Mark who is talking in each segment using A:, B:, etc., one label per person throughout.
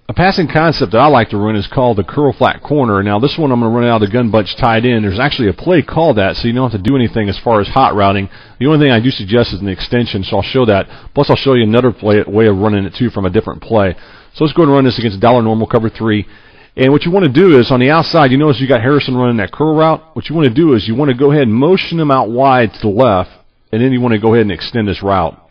A: A passing concept that I like to run is called the curl flat corner. Now this one I'm going to run out of the gun bunch tied in. There's actually a play called that, so you don't have to do anything as far as hot routing. The only thing I do suggest is an extension, so I'll show that. Plus I'll show you another way of running it too from a different play. So let's go ahead and run this against dollar normal cover 3. And what you want to do is on the outside, you notice you got Harrison running that curl route. What you want to do is you want to go ahead and motion him out wide to the left, and then you want to go ahead and extend this route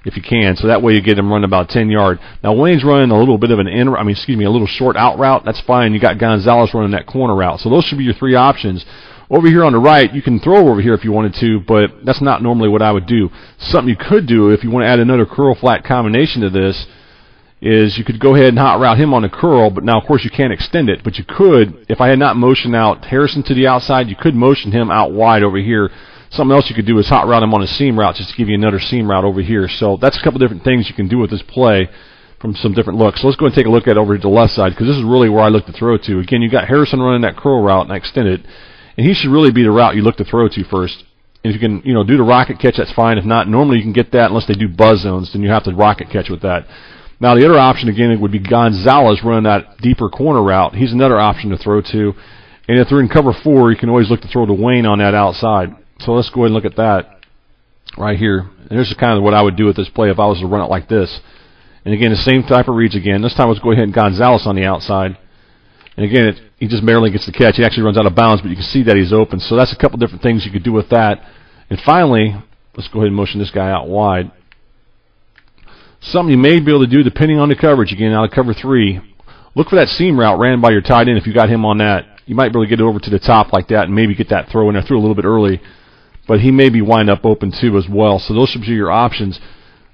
A: if you can, so that way you get him running about 10 yards. Now Wayne's running a little bit of a little short out route. That's fine. You got Gonzalez running that corner route. So those should be your 3 options. Over here on the right, you can throw over here if you wanted to, but that's not normally what I would do. Something you could do if you want to add another curl flat combination to this is you could go ahead and hot route him on the curl, but now of course you can't extend it, but you could, if I had not motioned out Harrison to the outside, you could motion him out wide over here. Something else you could do is hot route him on a seam route just to give you another seam route over here. So that's a couple different things you can do with this play from some different looks. So let's go and take a look at over to the left side, because this is really where I look to throw to. Again, you got Harrison running that curl route, and I extend it, and he should really be the route you look to throw to first. And if you can, do the rocket catch, that's fine. If not, normally you can get that unless they do buzz zones, then you have to rocket catch with that. Now the other option again would be Gonzalez running that deeper corner route. He's another option to throw to. And if they're in cover 4, you can always look to throw to Wayne on that outside. So let's go ahead and look at that right here. And this is kind of what I would do with this play if I was to run it like this. And again, the same type of reads again. This time let's go ahead and Gonzalez on the outside. And again, he just barely gets the catch. He actually runs out of bounds, but you can see that he's open. So that's a couple different things you could do with that. And finally, let's go ahead and motion this guy out wide. Something you may be able to do depending on the coverage. Again, out of cover 3, look for that seam route ran by your tight end if you got him on that. You might be able to get it over to the top like that and maybe get that throw in there. Threw a little bit early, but he may be wind up open too as well. So those should be your options.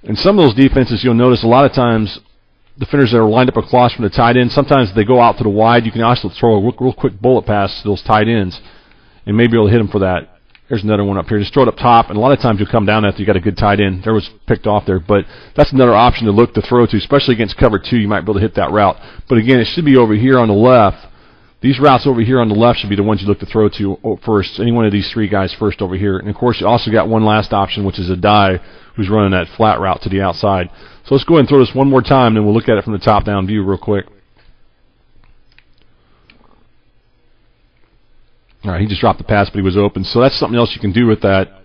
A: And some of those defenses, you'll notice a lot of times defenders that are lined up across from the tight end, sometimes they go out to the wide. You can also throw a real quick bullet pass to those tight ends and maybe able to hit them for that. There's another one up here. Just throw it up top, and a lot of times you'll come down after you got a good tight end. There was picked off there, but that's another option to look to throw to, especially against cover 2. You might be able to hit that route. But again, it should be over here on the left. These routes over here on the left should be the ones you look to throw to first. Any one of these 3 guys first over here. And of course, you also got one last option, which is a die, who's running that flat route to the outside. So let's go ahead and throw this one more time, then we'll look at it from the top-down view real quick. All right, he just dropped the pass, but he was open. So that's something else you can do with that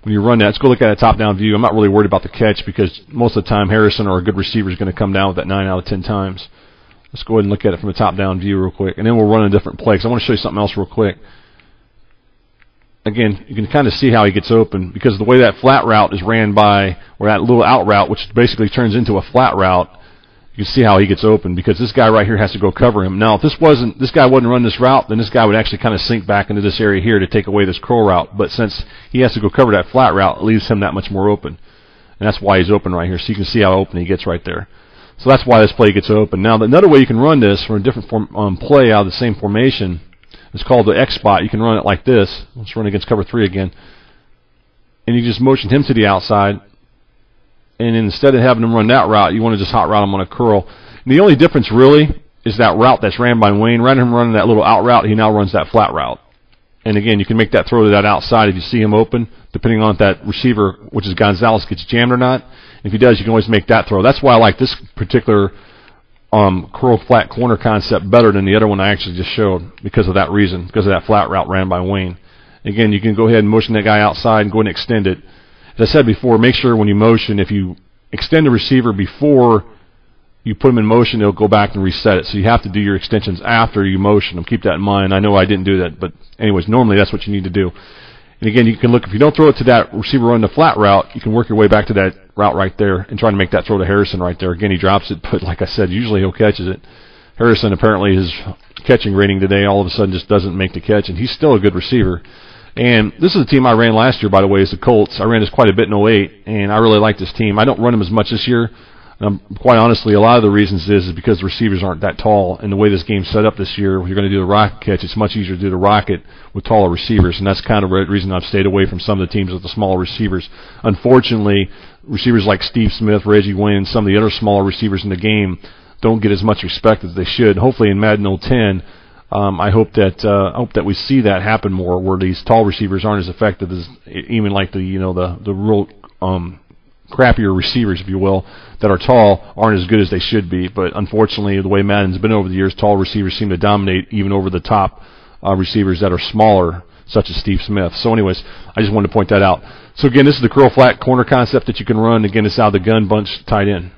A: when you run that. Let's go look at a top-down view. I'm not really worried about the catch because most of the time Harrison or a good receiver is going to come down with that 9 out of 10 times. Let's go ahead and look at it from a top-down view real quick, and then we'll run a different play because I want to show you something else real quick. Again, you can kind of see how he gets open because the way that flat route is ran by, or that little out route, which basically turns into a flat route, you can see how he gets open because this guy right here has to go cover him. Now, if this guy wasn't running this route, then this guy would actually kind of sink back into this area here to take away this curl route. But since he has to go cover that flat route, it leaves him that much more open. And that's why he's open right here. So you can see how open he gets right there. So that's why this play gets open. Now, another way you can run this from a different play out of the same formation is called the X spot. You can run it like this. Let's run against cover 3 again. And you just motion him to the outside. And instead of having him run that route, you want to just hot route him on a curl. And the only difference really is that route that's ran by Wayne. Rather than him running that little out route, he now runs that flat route. And again, you can make that throw to that outside if you see him open, depending on if that receiver, which is Gonzalez, gets jammed or not. If he does, you can always make that throw. That's why I like this particular curl flat corner concept better than the other one I actually just showed because of that reason, because of that flat route ran by Wayne. Again, you can go ahead and motion that guy outside and go ahead and extend it. As I said before, make sure when you motion, if you extend the receiver before you put him in motion, it'll go back and reset it. So you have to do your extensions after you motion them. Keep that in mind. I know I didn't do that, but anyways, normally that's what you need to do. And again, you can look, if you don't throw it to that receiver running the flat route, you can work your way back to that route right there and try to make that throw to Harrison right there. Again, he drops it, but like I said, usually he'll catches it. Harrison, apparently his catching rating today all of a sudden just doesn't make the catch, and he's still a good receiver. And this is a team I ran last year, by the way, is the Colts. I ran this quite a bit in 08, and I really like this team. I don't run them as much this year. Quite honestly, a lot of the reasons is because the receivers aren't that tall, and the way this game's set up this year, if you're going to do the rocket catch, it's much easier to do the rocket with taller receivers, and that's kind of the reason I've stayed away from some of the teams with the smaller receivers. Unfortunately, receivers like Steve Smith, Reggie Wayne, and some of the other smaller receivers in the game don't get as much respect as they should. Hopefully in Madden 010, I hope that we see that happen more, where these tall receivers aren't as effective as even like the real crappier receivers, if you will, that are tall aren't as good as they should be. But unfortunately, the way Madden's been over the years, tall receivers seem to dominate even over the top receivers that are smaller, such as Steve Smith. So anyways, I just wanted to point that out. So again, this is the curl flat corner concept that you can run. Again, it's out of the gun bunch tight end.